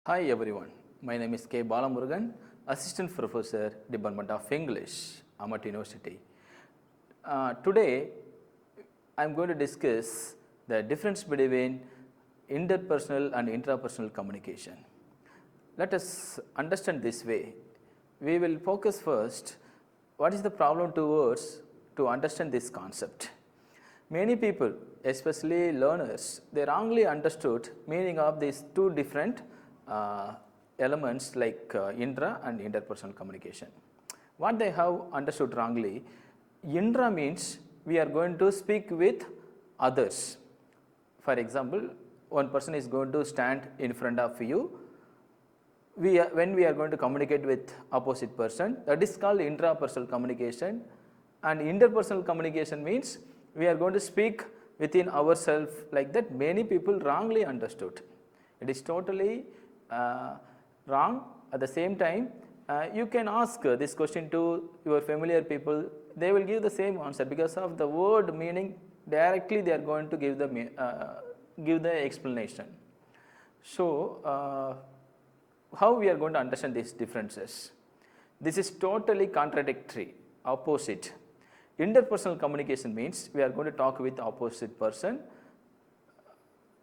Hi everyone, my name is K Balamurugan, Assistant Professor, Department of English, Amat University. Today, I am going to discuss the difference between interpersonal and intrapersonal communication. Let us understand this way. We will focus first, what is the problem towards to understand this concept. Many people, especially learners, they wrongly understood meaning of these two different elements like intra and interpersonal communication. What they have understood wrongly, intra means we are going to speak with others. For example, one person is going to stand in front of you. When we are going to communicate with opposite person, that is called intrapersonal communication. And interpersonal communication means we are going to speak within ourselves, like that many people wrongly understood. It is totally wrong. At the same time, you can ask this question to your familiar people, they will give the same answer because of the word meaning. Directly they are going to give the explanation. So how we are going to understand these differences? This is totally contradictory, opposite. Interpersonal communication means we are going to talk with opposite person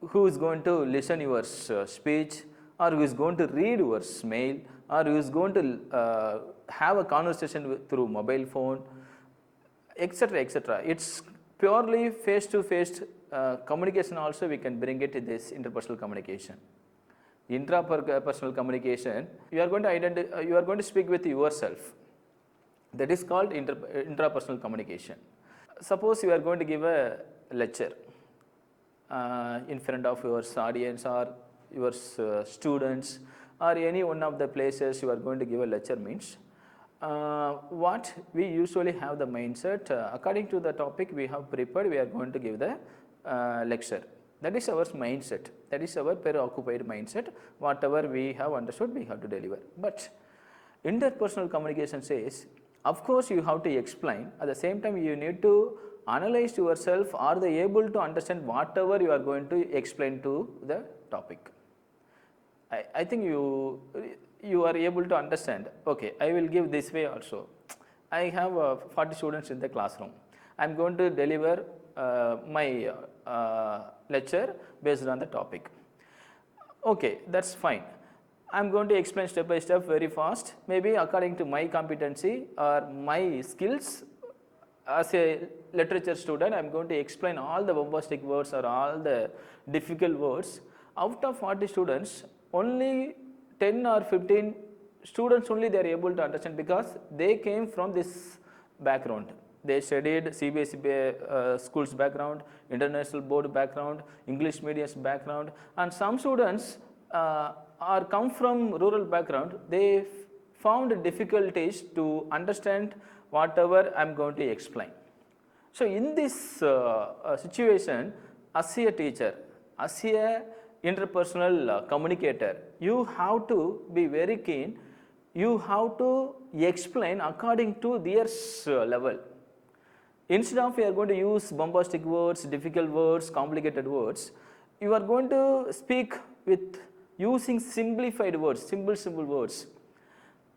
who is going to listen your speech, or who is going to read your mail, or who is going to have a conversation through mobile phone, etc., etc. It's purely face-to-face communication. Also, we can bring it to this interpersonal communication. Intrapersonal communication, you are going to you are going to speak with yourself. That is called intrapersonal communication. Suppose you are going to give a lecture in front of your audience or your students, or any one of the places you are going to give a lecture means, what we usually have the mindset, according to the topic we have prepared, we are going to give the lecture. That is our mindset, that is our preoccupied mindset. Whatever we have understood, we have to deliver. But interpersonal communication says, of course you have to explain, at the same time you need to analyze yourself, are they able to understand whatever you are going to explain to the topic. I think you are able to understand. Okay, I will give this way also. I have 40 students in the classroom. I am going to deliver my lecture based on the topic. Okay, that's fine. I am going to explain step by step very fast, maybe according to my competency or my skills. As a literature student, I am going to explain all the bombastic words or all the difficult words. Out of 40 students, only 10 or 15 students only they are able to understand, because they came from this background. They studied CBSE schools background, international board background, English medium background, and some students are come from rural background. They found difficulties to understand whatever I am going to explain. So in this situation, as a teacher, as a interpersonal communicator, you have to be very keen. You have to explain according to their level. Instead of you are going to use bombastic words, difficult words, complicated words, you are going to speak with using simplified words, simple words,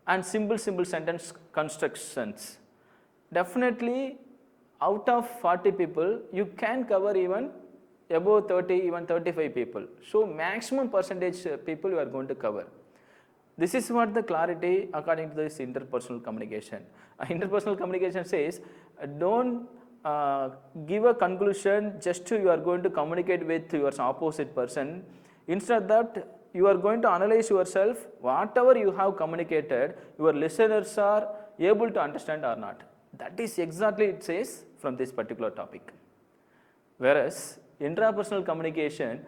and simple sentence constructions. Definitely, out of 40 people, you can cover even above 30, even 35 people. So maximum percentage people you are going to cover. This is what the clarity according to this interpersonal communication. Interpersonal communication says, don't give a conclusion just to you are going to communicate with your opposite person. Instead of that, you are going to analyze yourself, whatever you have communicated, your listeners are able to understand or not. That is exactly it says from this particular topic. Whereas intrapersonal communication,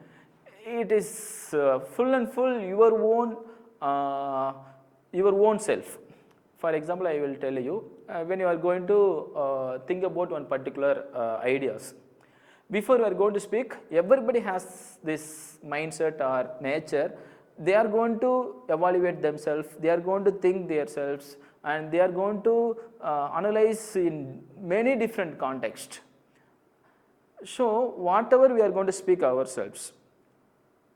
it is full and full your own self. For example, I will tell you, when you are going to think about one particular ideas, before you are going to speak, everybody has this mindset or nature. They are going to evaluate themselves, they are going to think themselves, and they are going to analyze in many different contexts. So whatever we are going to speak ourselves,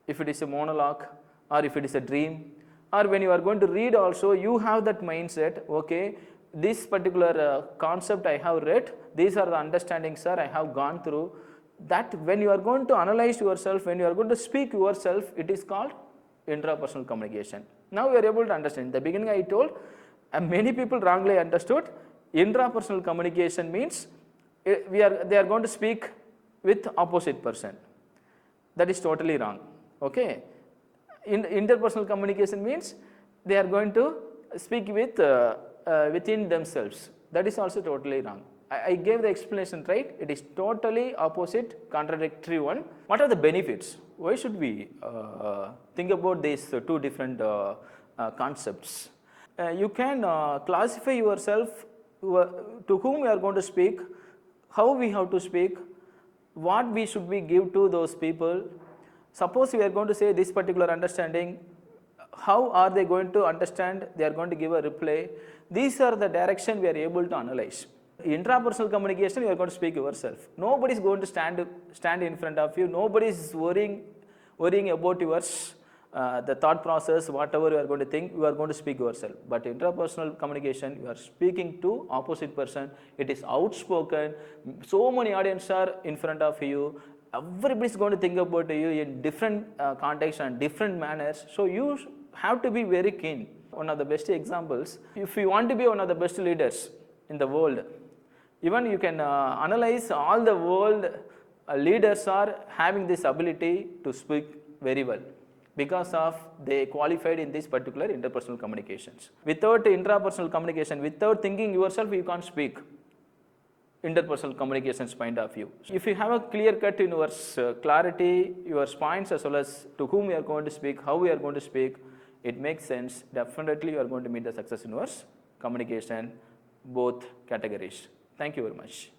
if it is a monologue, or if it is a dream, or when you are going to read also, you have that mindset, okay, this particular concept I have read, these are the understandings, sir, I have gone through. That when you are going to analyze yourself, when you are going to speak yourself, it is called intrapersonal communication. Now we are able to understand. In the beginning I told, many people wrongly understood, intrapersonal communication means they are going to speak with opposite person. That is totally wrong. Okay. Interpersonal communication means they are going to speak with within themselves. That is also totally wrong. I gave the explanation, right? It is totally opposite, contradictory one. What are the benefits? Why should we think about these two different concepts? You can classify yourself to whom you are going to speak, how we have to speak, what we should we give to those people. Suppose we are going to say this particular understanding, how are they going to understand? They are going to give a reply. These are the direction we are able to analyze. Intrapersonal communication, you are going to speak yourself. Nobody is going to stand in front of you. Nobody is worrying about yours. The thought process, whatever you are going to think, you are going to speak yourself. But intrapersonal communication, you are speaking to opposite person. It is outspoken. So many audience are in front of you. Everybody is going to think about you in different contexts and different manners. So you have to be very keen. One of the best examples, if you want to be one of the best leaders in the world, even you can analyze all the world leaders are having this ability to speak very well, because of they qualified in this particular interpersonal communications. Without intrapersonal communication, without thinking yourself, you can't speak interpersonal communications point of view. If you have a clear cut in your clarity, your points, as well as to whom you are going to speak, how we are going to speak, it makes sense. Definitely you are going to meet the success in your communication, both categories. Thank you very much.